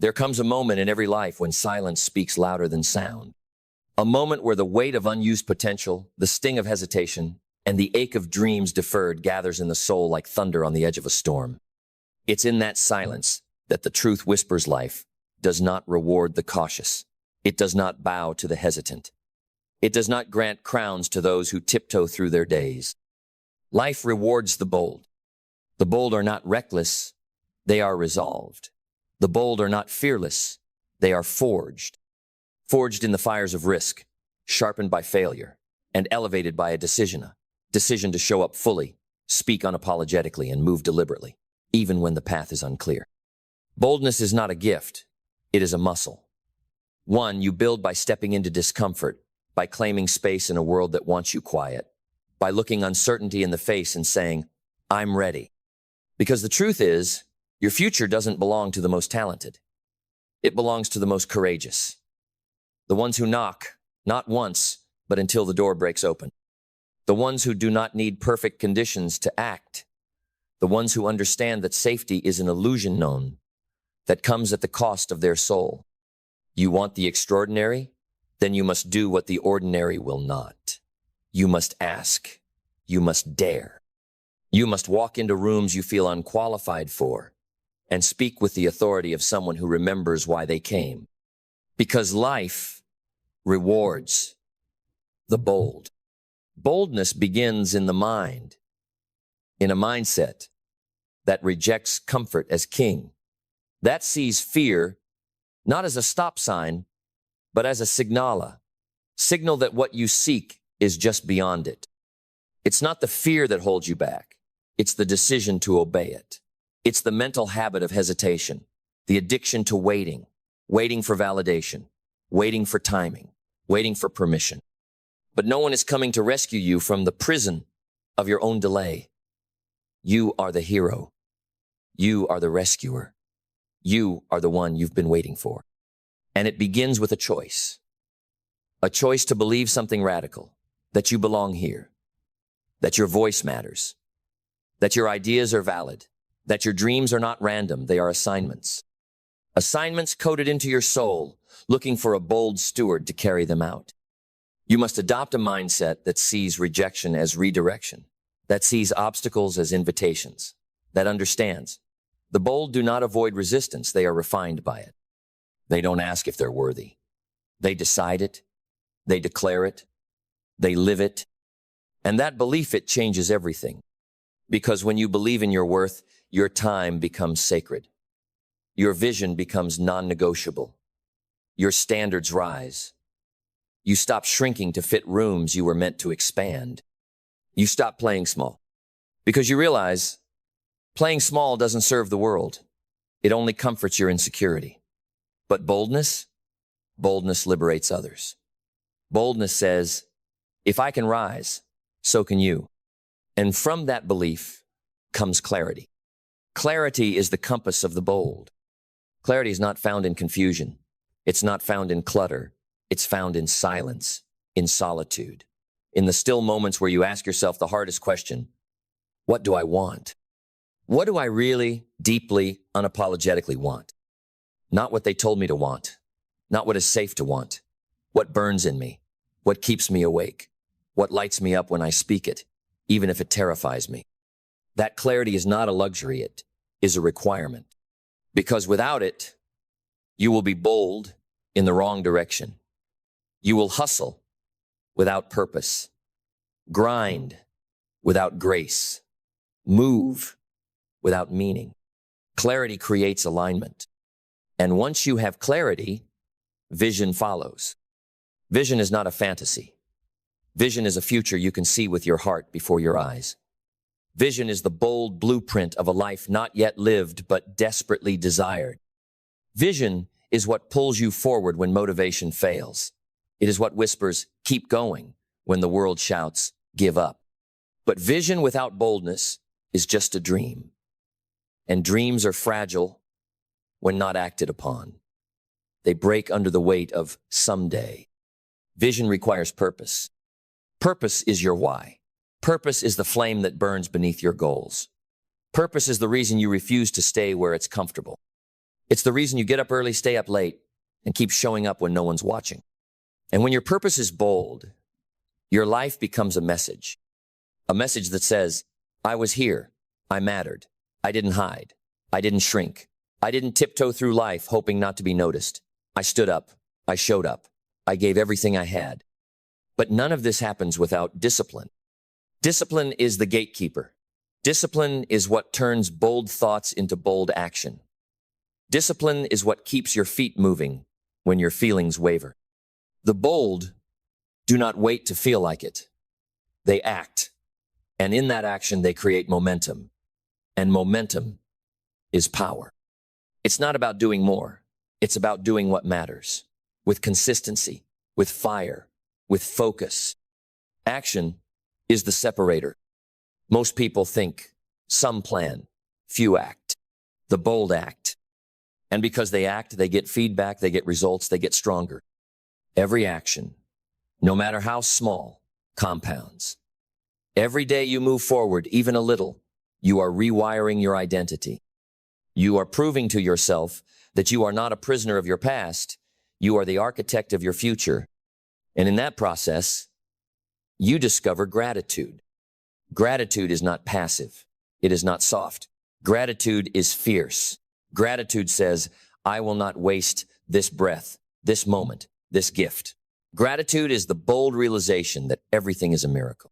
There comes a moment in every life when silence speaks louder than sound. A moment where the weight of unused potential, the sting of hesitation, and the ache of dreams deferred gathers in the soul like thunder on the edge of a storm. It's in that silence that the truth whispers life does not reward the cautious. It does not bow to the hesitant. It does not grant crowns to those who tiptoe through their days. Life rewards the bold. The bold are not reckless, they are resolved. The bold are not fearless, they are forged. Forged in the fires of risk, sharpened by failure, and elevated by a decision to show up fully, speak unapologetically, and move deliberately, even when the path is unclear. Boldness is not a gift, it is a muscle. One you build by stepping into discomfort, by claiming space in a world that wants you quiet, by looking uncertainty in the face and saying, I'm ready. Because the truth is, your future doesn't belong to the most talented. It belongs to the most courageous. The ones who knock, not once, but until the door breaks open. The ones who do not need perfect conditions to act. The ones who understand that safety is an illusion known, that comes at the cost of their soul. You want the extraordinary? Then you must do what the ordinary will not. You must ask. You must dare. You must walk into rooms you feel unqualified for and speak with the authority of someone who remembers why they came. Because life rewards the bold. Boldness begins in the mind, in a mindset that rejects comfort as king, that sees fear not as a stop sign, but as a signal that what you seek is just beyond it. It's not the fear that holds you back. It's the decision to obey it. It's the mental habit of hesitation, the addiction to waiting for validation, waiting for timing, waiting for permission. But no one is coming to rescue you from the prison of your own delay. You are the hero. You are the rescuer. You are the one you've been waiting for. And it begins with a choice to believe something radical, that you belong here, that your voice matters, that your ideas are valid, that your dreams are not random, they are assignments. Assignments coded into your soul, looking for a bold steward to carry them out. You must adopt a mindset that sees rejection as redirection, that sees obstacles as invitations, that understands. The bold do not avoid resistance, they are refined by it. They don't ask if they're worthy. They decide it, they declare it, they live it, and that belief, it changes everything. Because when you believe in your worth, your time becomes sacred. Your vision becomes non-negotiable. Your standards rise. You stop shrinking to fit rooms you were meant to expand. You stop playing small. Because you realize playing small doesn't serve the world. It only comforts your insecurity. But boldness liberates others. Boldness says, if I can rise, so can you. And from that belief comes clarity. Clarity is the compass of the bold. Clarity is not found in confusion. It's not found in clutter. It's found in silence, in solitude, in the still moments where you ask yourself the hardest question, what do I want? What do I really, deeply, unapologetically want? Not what they told me to want, not what is safe to want, what burns in me, what keeps me awake, what lights me up when I speak it, even if it terrifies me. That clarity is not a luxury, it is a requirement. Because without it, you will be bold in the wrong direction. You will hustle without purpose, grind without grace, move without meaning. Clarity creates alignment. And once you have clarity, vision follows. Vision is not a fantasy. Vision is a future you can see with your heart before your eyes. Vision is the bold blueprint of a life not yet lived but desperately desired. Vision is what pulls you forward when motivation fails. It is what whispers, keep going, when the world shouts, give up. But vision without boldness is just a dream. And dreams are fragile when not acted upon. They break under the weight of someday. Vision requires purpose. Purpose is your why. Purpose is the flame that burns beneath your goals. Purpose is the reason you refuse to stay where it's comfortable. It's the reason you get up early, stay up late, and keep showing up when no one's watching. And when your purpose is bold, your life becomes a message that says, I was here, I mattered, I didn't hide, I didn't shrink, I didn't tiptoe through life hoping not to be noticed. I stood up, I showed up, I gave everything I had. But none of this happens without discipline. Discipline is the gatekeeper. Discipline is what turns bold thoughts into bold action. Discipline is what keeps your feet moving when your feelings waver. The bold do not wait to feel like it. They act. And in that action, they create momentum. And momentum is power. It's not about doing more. It's about doing what matters. With consistency, with fire, with focus. Action is the separator. Most people think, some plan, few act. The bold act. And because they act, they get feedback, they get results, they get stronger. Every action, no matter how small, compounds. Every day you move forward, even a little, you are rewiring your identity. You are proving to yourself that you are not a prisoner of your past, you are the architect of your future. And in that process, you discover gratitude. Gratitude is not passive. It is not soft. Gratitude is fierce. Gratitude says, I will not waste this breath, this moment, this gift. Gratitude is the bold realization that everything is a miracle.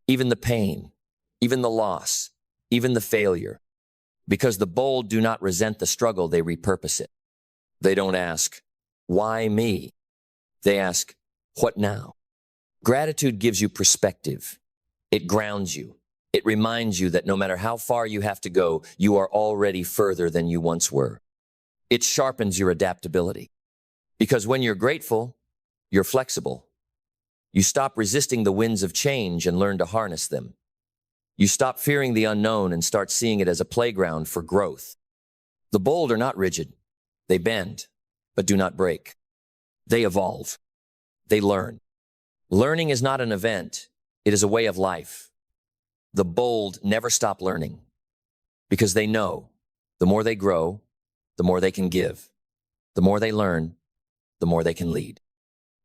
Even the pain, even the loss, even the failure. Because the bold do not resent the struggle, they repurpose it. They don't ask, why me? They ask, what now? Gratitude gives you perspective. It grounds you. It reminds you that no matter how far you have to go, you are already further than you once were. It sharpens your adaptability. Because when you're grateful, you're flexible. You stop resisting the winds of change and learn to harness them. You stop fearing the unknown and start seeing it as a playground for growth. The bold are not rigid. They bend, but do not break. They evolve. They learn. Learning is not an event. It is a way of life. The bold never stop learning because they know the more they grow, the more they can give. The more they learn, the more they can lead.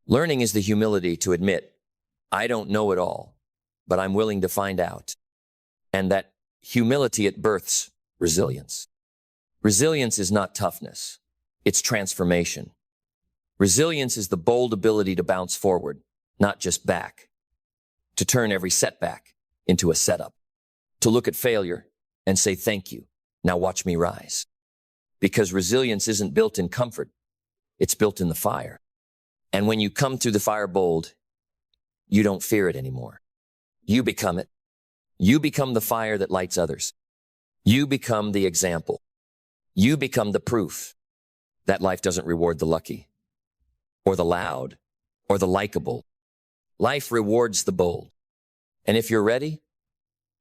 Learning is the humility to admit, I don't know it all, but I'm willing to find out. And that humility, it births resilience. Resilience is not toughness. It's transformation. Resilience is the bold ability to bounce forward, not just back. To turn every setback into a setup. To look at failure and say, thank you. Now watch me rise. Because resilience isn't built in comfort. It's built in the fire. And when you come through the fire bold, you don't fear it anymore. You become it. You become the fire that lights others. You become the example. You become the proof that life doesn't reward the lucky, or the loud, or the likable. Life rewards the bold. And if you're ready,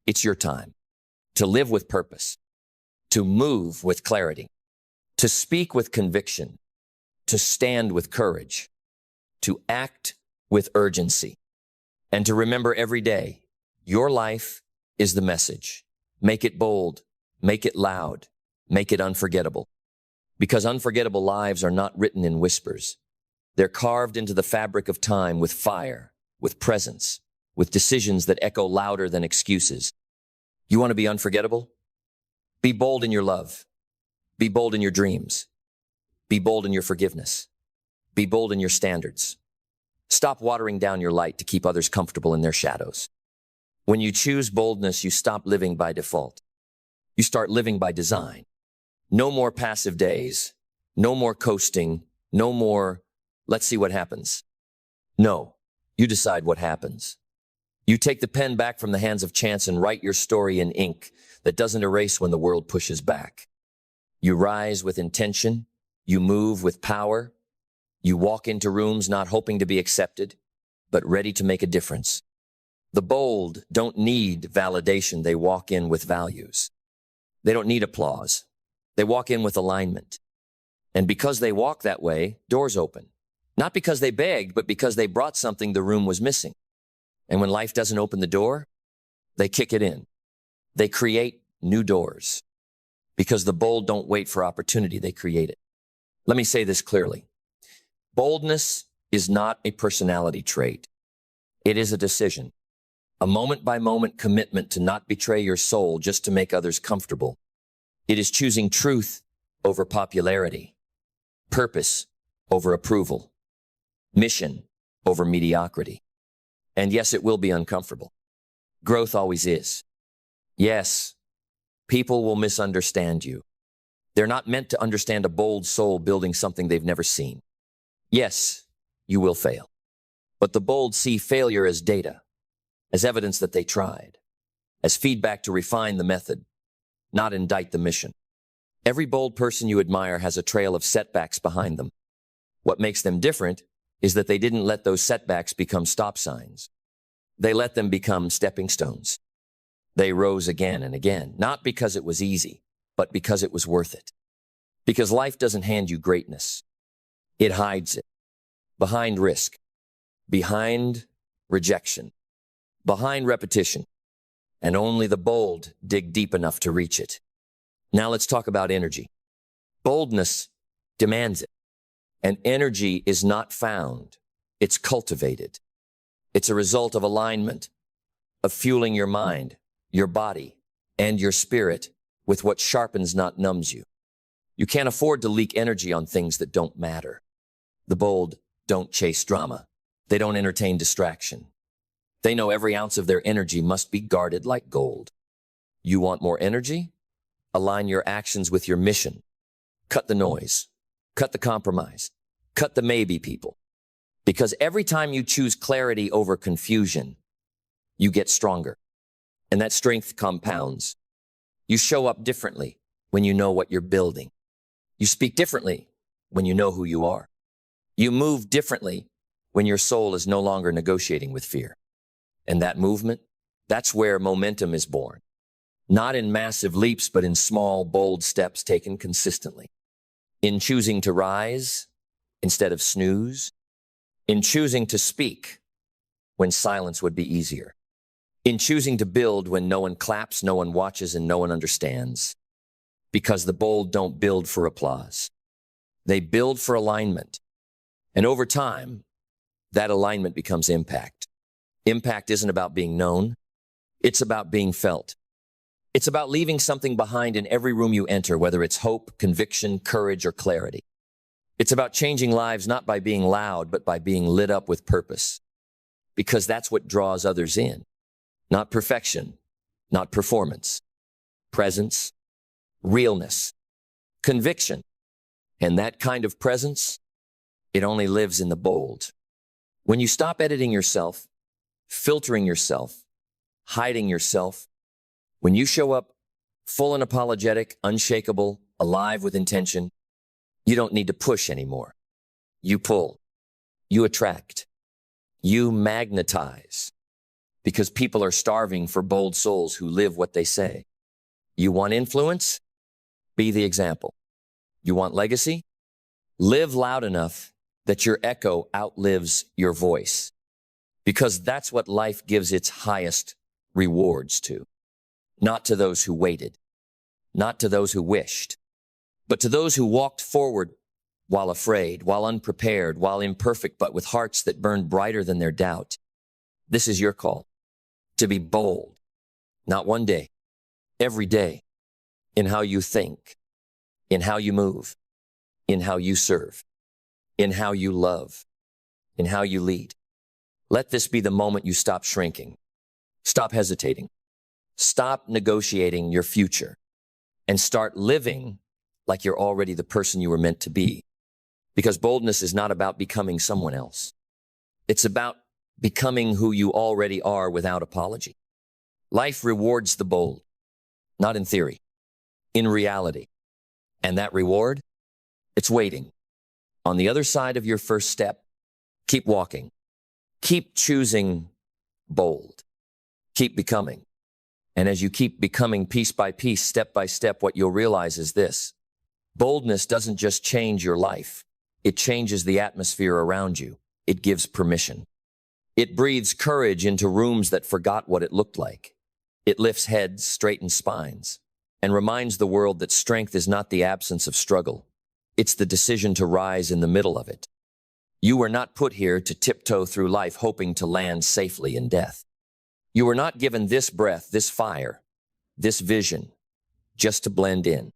it's your time to live with purpose, to move with clarity, to speak with conviction, to stand with courage, to act with urgency, and to remember every day, your life is the message. Make it bold, make it loud, make it unforgettable. Because unforgettable lives are not written in whispers. They're carved into the fabric of time with fire, with presence, with decisions that echo louder than excuses. You want to be unforgettable? Be bold in your love. Be bold in your dreams. Be bold in your forgiveness. Be bold in your standards. Stop watering down your light to keep others comfortable in their shadows. When you choose boldness, you stop living by default. You start living by design. No more passive days. No more coasting. No more, let's see what happens. No, you decide what happens. You take the pen back from the hands of chance and write your story in ink that doesn't erase when the world pushes back. You rise with intention. You move with power. You walk into rooms not hoping to be accepted, but ready to make a difference. The bold don't need validation. They walk in with values. They don't need applause. They walk in with alignment. And because they walk that way, doors open. Not because they begged, but because they brought something the room was missing. And when life doesn't open the door, they kick it in. They create new doors. Because the bold don't wait for opportunity, they create it. Let me say this clearly. Boldness is not a personality trait. It is a decision, a moment-by-moment commitment to not betray your soul just to make others comfortable. It is choosing truth over popularity, purpose over approval, mission over mediocrity. And yes, it will be uncomfortable. Growth always is. Yes, people will misunderstand you. They're not meant to understand a bold soul building something they've never seen. Yes, you will fail. But the bold see failure as data, as evidence that they tried, as feedback to refine the method, not indict the mission. Every bold person you admire has a trail of setbacks behind them. What makes them different is that they didn't let those setbacks become stop signs. They let them become stepping stones. They rose again and again, not because it was easy, but because it was worth it. Because life doesn't hand you greatness. It hides it. Behind risk. Behind rejection. Behind repetition. And only the bold dig deep enough to reach it. Now let's talk about energy. Boldness demands it. And energy is not found. It's cultivated. It's a result of alignment, of fueling your mind, your body, and your spirit with what sharpens, not numbs you. You can't afford to leak energy on things that don't matter. The bold don't chase drama. They don't entertain distraction. They know every ounce of their energy must be guarded like gold. You want more energy? Align your actions with your mission. Cut the noise. Cut the compromise. Cut the maybe people. Because every time you choose clarity over confusion, you get stronger. And that strength compounds. You show up differently when you know what you're building. You speak differently when you know who you are. You move differently when your soul is no longer negotiating with fear. And that movement, that's where momentum is born. Not in massive leaps, but in small, bold steps taken consistently. In choosing to rise instead of snooze. In choosing to speak when silence would be easier. In choosing to build when no one claps, no one watches, and no one understands. Because the bold don't build for applause. They build for alignment. And over time, that alignment becomes impact. Impact isn't about being known. It's about being felt. It's about leaving something behind in every room you enter, whether it's hope, conviction, courage, or clarity. It's about changing lives not by being loud, but by being lit up with purpose. Because that's what draws others in. Not perfection, not performance. Presence, realness, conviction. And that kind of presence, it only lives in the bold. When you stop editing yourself, filtering yourself, hiding yourself, when you show up full and apologetic, unshakable, alive with intention, you don't need to push anymore. You pull. You attract. You magnetize. Because people are starving for bold souls who live what they say. You want influence? Be the example. You want legacy? Live loud enough that your echo outlives your voice. Because that's what life gives its highest rewards to. Not to those who waited. Not to those who wished. But to those who walked forward while afraid, while unprepared, while imperfect, but with hearts that burned brighter than their doubt. This is your call. To be bold. Not one day. Every day. In how you think. In how you move. In how you serve. In how you love. In how you lead. Let this be the moment you stop shrinking. Stop hesitating. Stop negotiating your future. And start living like you're already the person you were meant to be. Because boldness is not about becoming someone else. It's about becoming who you already are without apology. Life rewards the bold, not in theory, in reality. And that reward, it's waiting. On the other side of your first step, keep walking. Keep choosing bold. Keep becoming. And as you keep becoming piece by piece, step by step, what you'll realize is this. Boldness doesn't just change your life. It changes the atmosphere around you. It gives permission. It breathes courage into rooms that forgot what it looked like. It lifts heads, straightens spines, and reminds the world that strength is not the absence of struggle. It's the decision to rise in the middle of it. You were not put here to tiptoe through life hoping to land safely in death. You were not given this breath, this fire, this vision, just to blend in.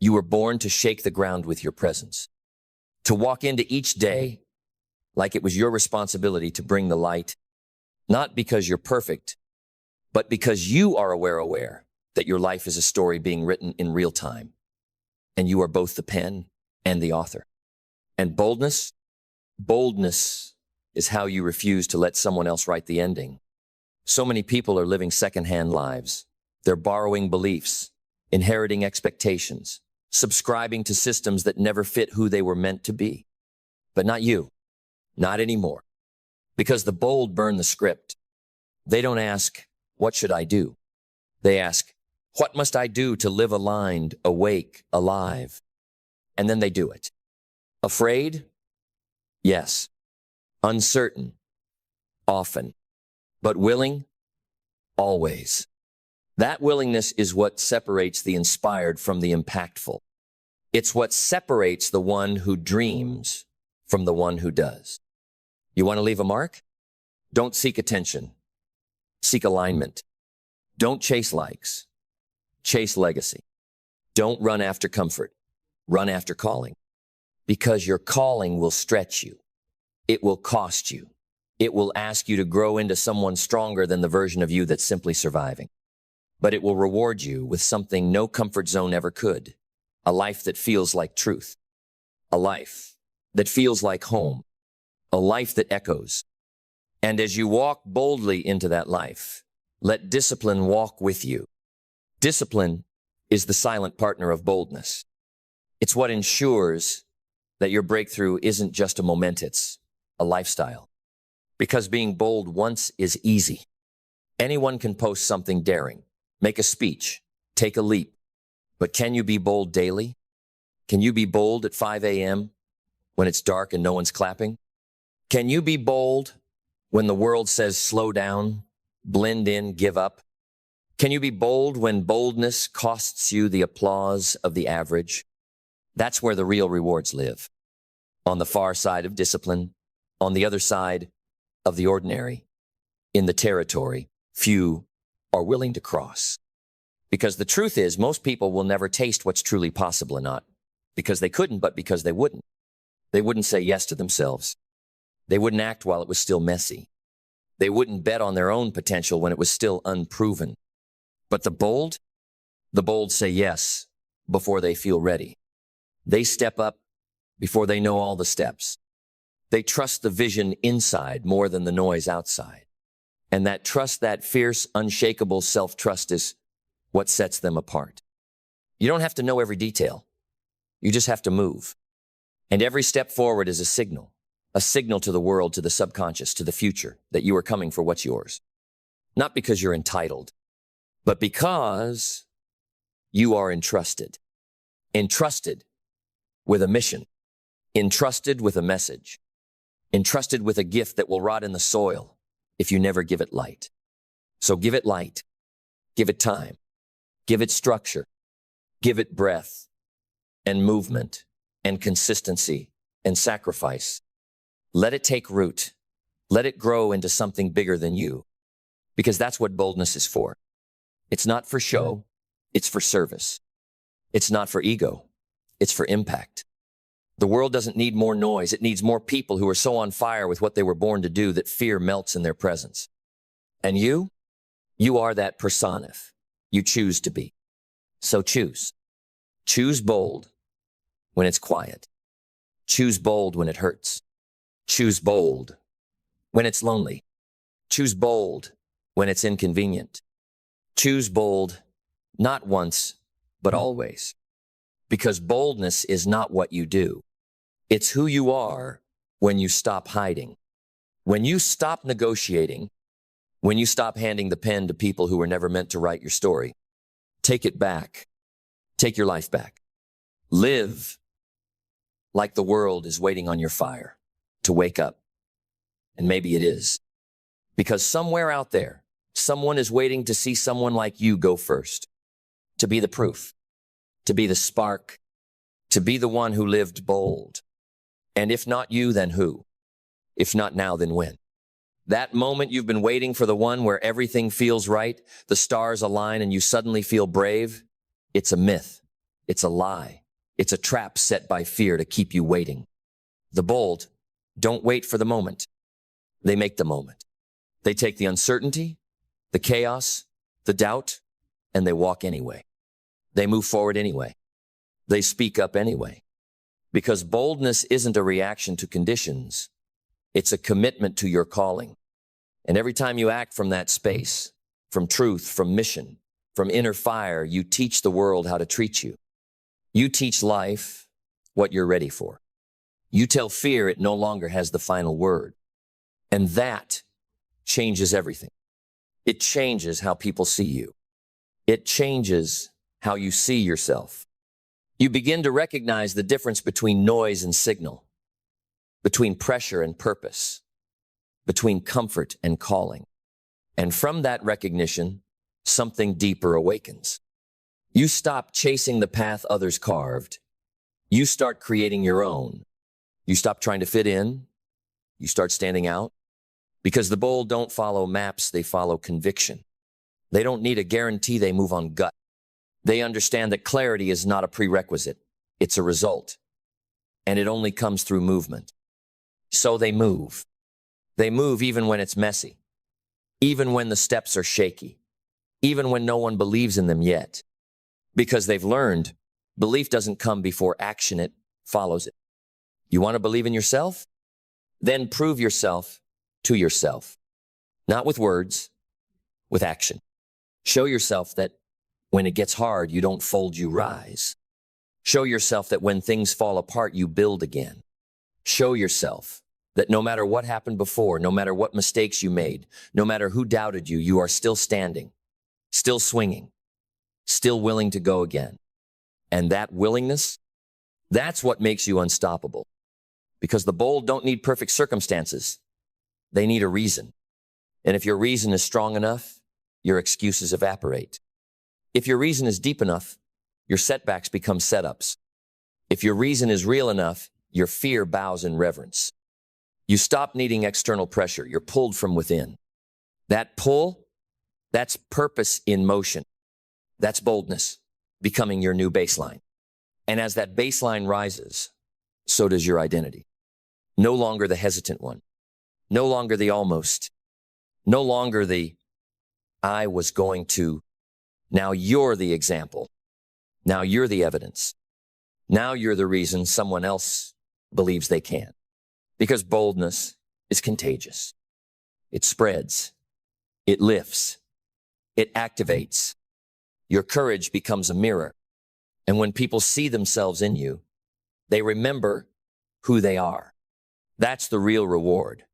You were born to shake the ground with your presence, to walk into each day like it was your responsibility to bring the light, not because you're perfect, but because you are aware that your life is a story being written in real time, and you are both the pen and the author. And boldness is how you refuse to let someone else write the ending. So many people are living secondhand lives. They're borrowing beliefs, inheriting expectations, subscribing to systems that never fit who they were meant to be. But not you. Not anymore. Because the bold burn the script. They don't ask, what should I do? They ask, what must I do to live aligned, awake, alive? And then they do it. Afraid? Yes. Uncertain? Often. But willing? Always. That willingness is what separates the inspired from the impactful. It's what separates the one who dreams from the one who does. You want to leave a mark? Don't seek attention. Seek alignment. Don't chase likes. Chase legacy. Don't run after comfort. Run after calling. Because your calling will stretch you. It will cost you. It will ask you to grow into someone stronger than the version of you that's simply surviving. But it will reward you with something no comfort zone ever could. A life that feels like truth. A life that feels like home. A life that echoes. And as you walk boldly into that life, let discipline walk with you. Discipline is the silent partner of boldness. It's what ensures that your breakthrough isn't just a moment, it's a lifestyle. Because being bold once is easy. Anyone can post something daring, make a speech, take a leap. But can you be bold daily? Can you be bold at 5 a.m. when it's dark and no one's clapping? Can you be bold when the world says slow down, blend in, give up? Can you be bold when boldness costs you the applause of the average? That's where the real rewards live. On the far side of discipline, on the other side of the ordinary, in the territory few are willing to cross. Because the truth is, most people will never taste what's truly possible or not. Because they couldn't, but because they wouldn't. They wouldn't say yes to themselves. They wouldn't act while it was still messy. They wouldn't bet on their own potential when it was still unproven. But the bold say yes before they feel ready. They step up before they know all the steps. They trust the vision inside more than the noise outside. And that trust, that fierce, unshakable self-trust is what sets them apart. You don't have to know every detail. You just have to move. And every step forward is a signal to the world, to the subconscious, to the future, that you are coming for what's yours. Not because you're entitled, but because you are entrusted. Entrusted with a mission. Entrusted with a message. Entrusted with a gift that will rot in the soil if you never give it light. So give it light. Give it time. Give it structure. Give it breath and movement and consistency and sacrifice. Let it take root. Let it grow into something bigger than you. Because that's what boldness is for. It's not for show. It's for service. It's not for ego. It's for impact. The world doesn't need more noise. It needs more people who are so on fire with what they were born to do that fear melts in their presence. And you are that personif you choose to be. So choose. Choose bold when it's quiet. Choose bold when it hurts. Choose bold when it's lonely. Choose bold when it's inconvenient. Choose bold not once, but always. Because boldness is not what you do. It's who you are when you stop hiding. When you stop negotiating. When you stop handing the pen to people who were never meant to write your story. Take it back. Take your life back. Live like the world is waiting on your fire to wake up. And maybe it is. Because somewhere out there, someone is waiting to see someone like you go first. to be the proof, to be the spark, to be the one who lived bold. And if not you, then who? If not now, then when? That moment you've been waiting for, the one where everything feels right, the stars align and you suddenly feel brave, it's a myth. It's a lie. It's a trap set by fear to keep you waiting. The bold don't wait for the moment. They make the moment. They take the uncertainty, the chaos, the doubt, and they walk anyway. They move forward anyway. They speak up anyway. Because boldness isn't a reaction to conditions. It's a commitment to your calling. And every time you act from that space, from truth, from mission, from inner fire, you teach the world how to treat you. You teach life what you're ready for. You tell fear it no longer has the final word. And that changes everything. It changes how people see you. It changes how you see yourself. You begin to recognize the difference between noise and signal, between pressure and purpose, between comfort and calling. And from that recognition, something deeper awakens. You stop chasing the path others carved. You start creating your own. You stop trying to fit in. You start standing out. Because the bold don't follow maps, they follow conviction. They don't need a guarantee, they move on gut. They understand that clarity is not a prerequisite, it's a result. And it only comes through movement. So they move. They move even when it's messy, even when the steps are shaky, even when no one believes in them yet. Because they've learned, belief doesn't come before action, it follows it. You want to believe in yourself? Then prove yourself to yourself. Not with words, with action. Show yourself that when it gets hard, you don't fold, you rise. Show yourself that when things fall apart, you build again. Show yourself that no matter what happened before, no matter what mistakes you made, no matter who doubted you, you are still standing, still swinging, still willing to go again. And that willingness, that's what makes you unstoppable. Because the bold don't need perfect circumstances. They need a reason. And if your reason is strong enough, your excuses evaporate. If your reason is deep enough, your setbacks become setups. If your reason is real enough, your fear bows in reverence. You stop needing external pressure. You're pulled from within. That pull, that's purpose in motion. That's boldness, becoming your new baseline. And as that baseline rises, so does your identity. No longer the hesitant one. No longer the almost. No longer the I was going to. Now you're the example. Now you're the evidence. Now you're the reason someone else believes they can. Because boldness is contagious. It spreads. It lifts. It activates. Your courage becomes a mirror. And when people see themselves in you, they remember who they are. That's the real reward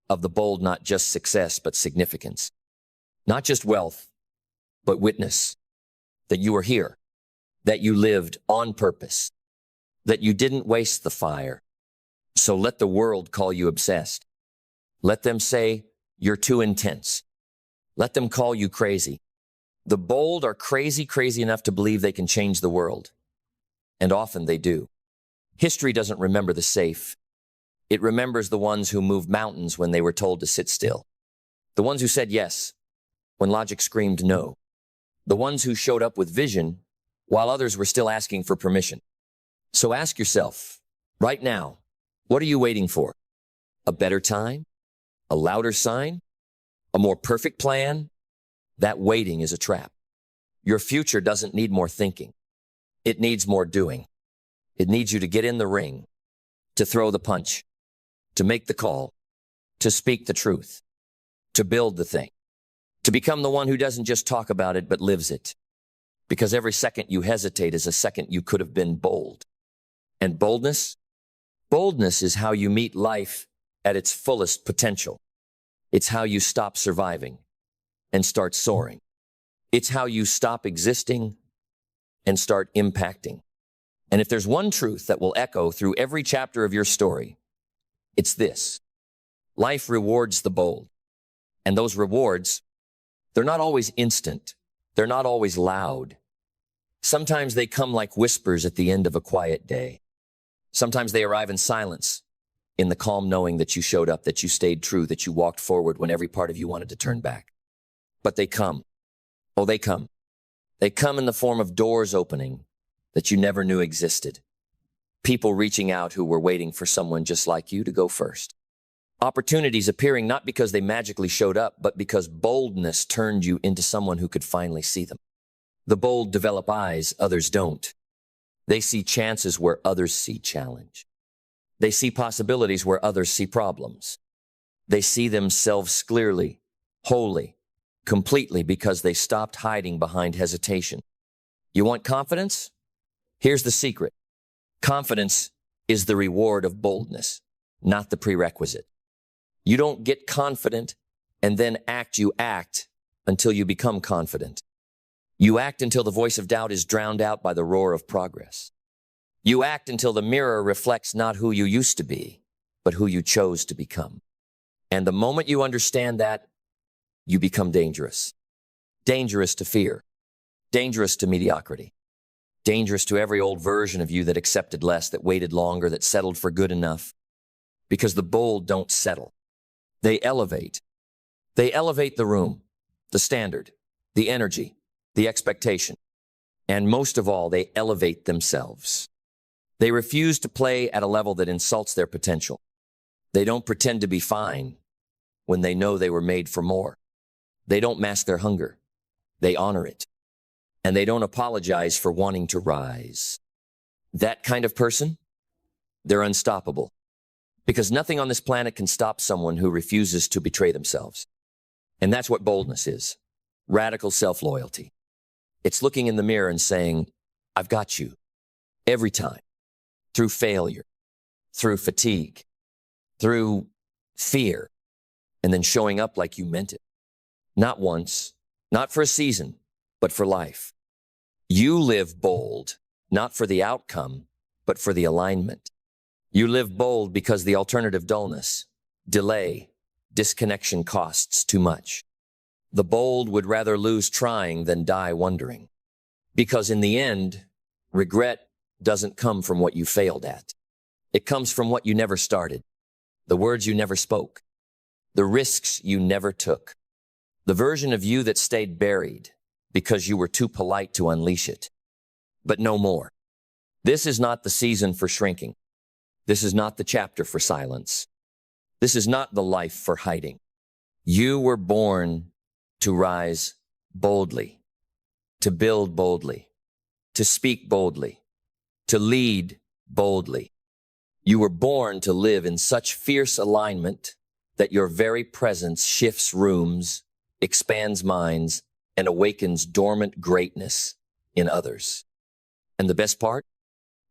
of the bold, not just success, but significance. Not just wealth, but witness that you were here, that you lived on purpose, that you didn't waste the fire. So let the world call you obsessed. Let them say you're too intense. Let them call you crazy. The bold are crazy enough to believe they can change the world. And often they do. History doesn't remember the safe. It remembers the ones who moved mountains when they were told to sit still. The ones who said yes when logic screamed no. The ones who showed up with vision while others were still asking for permission. So ask yourself, right now, what are you waiting for? A better time? A louder sign? A more perfect plan? That waiting is a trap. Your future doesn't need more thinking. It needs more doing. It needs you to get in the ring, to throw the punch, to make the call, to speak the truth, to build the thing, to become the one who doesn't just talk about it, but lives it. Because every second you hesitate is a second you could have been bold. And boldness is how you meet life at its fullest potential. It's how you stop surviving and start soaring. It's how you stop existing and start impacting. And if there's one truth that will echo through every chapter of your story, it's this: life rewards the bold. And those rewards, they're not always instant. They're not always loud. Sometimes they come like whispers at the end of a quiet day. Sometimes they arrive in silence, in the calm knowing that you showed up, that you stayed true, that you walked forward when every part of you wanted to turn back. But they come. Oh, they come. They come in the form of doors opening that you never knew existed. People reaching out who were waiting for someone just like you to go first. Opportunities appearing not because they magically showed up, but because boldness turned you into someone who could finally see them. The bold develop eyes others don't. They see chances where others see challenge. They see possibilities where others see problems. They see themselves clearly, wholly, completely, because they stopped hiding behind hesitation. You want confidence? Here's the secret. Confidence is the reward of boldness, not the prerequisite. You don't get confident and then you act until you become confident. You act until the voice of doubt is drowned out by the roar of progress. You act until the mirror reflects not who you used to be, but who you chose to become. And the moment you understand that, you become dangerous. Dangerous to fear. Dangerous to mediocrity. Dangerous to every old version of you that accepted less, that waited longer, that settled for good enough. Because the bold don't settle. They elevate. They elevate the room, the standard, the energy, the expectation. And most of all, they elevate themselves. They refuse to play at a level that insults their potential. They don't pretend to be fine when they know they were made for more. They don't mask their hunger. They honor it. And they don't apologize for wanting to rise. That kind of person, they're unstoppable. Because nothing on this planet can stop someone who refuses to betray themselves. And that's what boldness is. Radical self-loyalty. It's looking in the mirror and saying, I've got you. Every time. Through failure. Through fatigue. Through fear. And then showing up like you meant it. Not once. Not for a season. But for life. You live bold. Not for the outcome. But for the alignment. You live bold because the alternative dullness, delay, disconnection costs too much. The bold would rather lose trying than die wondering. Because in the end, regret doesn't come from what you failed at. It comes from what you never started, the words you never spoke, the risks you never took, the version of you that stayed buried because you were too polite to unleash it. But no more. This is not the season for shrinking. This is not the chapter for silence. This is not the life for hiding. You were born to rise boldly, to build boldly, to speak boldly, to lead boldly. You were born to live in such fierce alignment that your very presence shifts rooms, expands minds, and awakens dormant greatness in others. And the best part?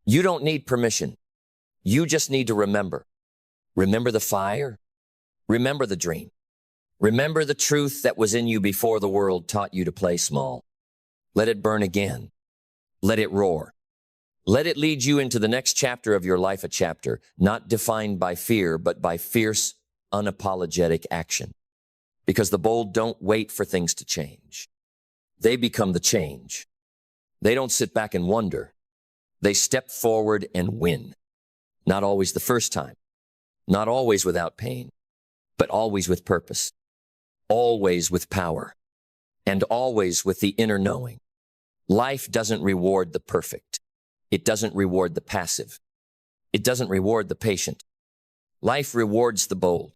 You don't need permission. You just need to remember. Remember the fire. Remember the dream. Remember the truth that was in you before the world taught you to play small. Let it burn again. Let it roar. Let it lead you into the next chapter of your life, a chapter not defined by fear, but by fierce, unapologetic action. Because the bold don't wait for things to change. They become the change. They don't sit back and wonder. They step forward and win. Not always the first time, not always without pain, but always with purpose, always with power, and always with the inner knowing. Life doesn't reward the perfect. It doesn't reward the passive. It doesn't reward the patient. Life rewards the bold.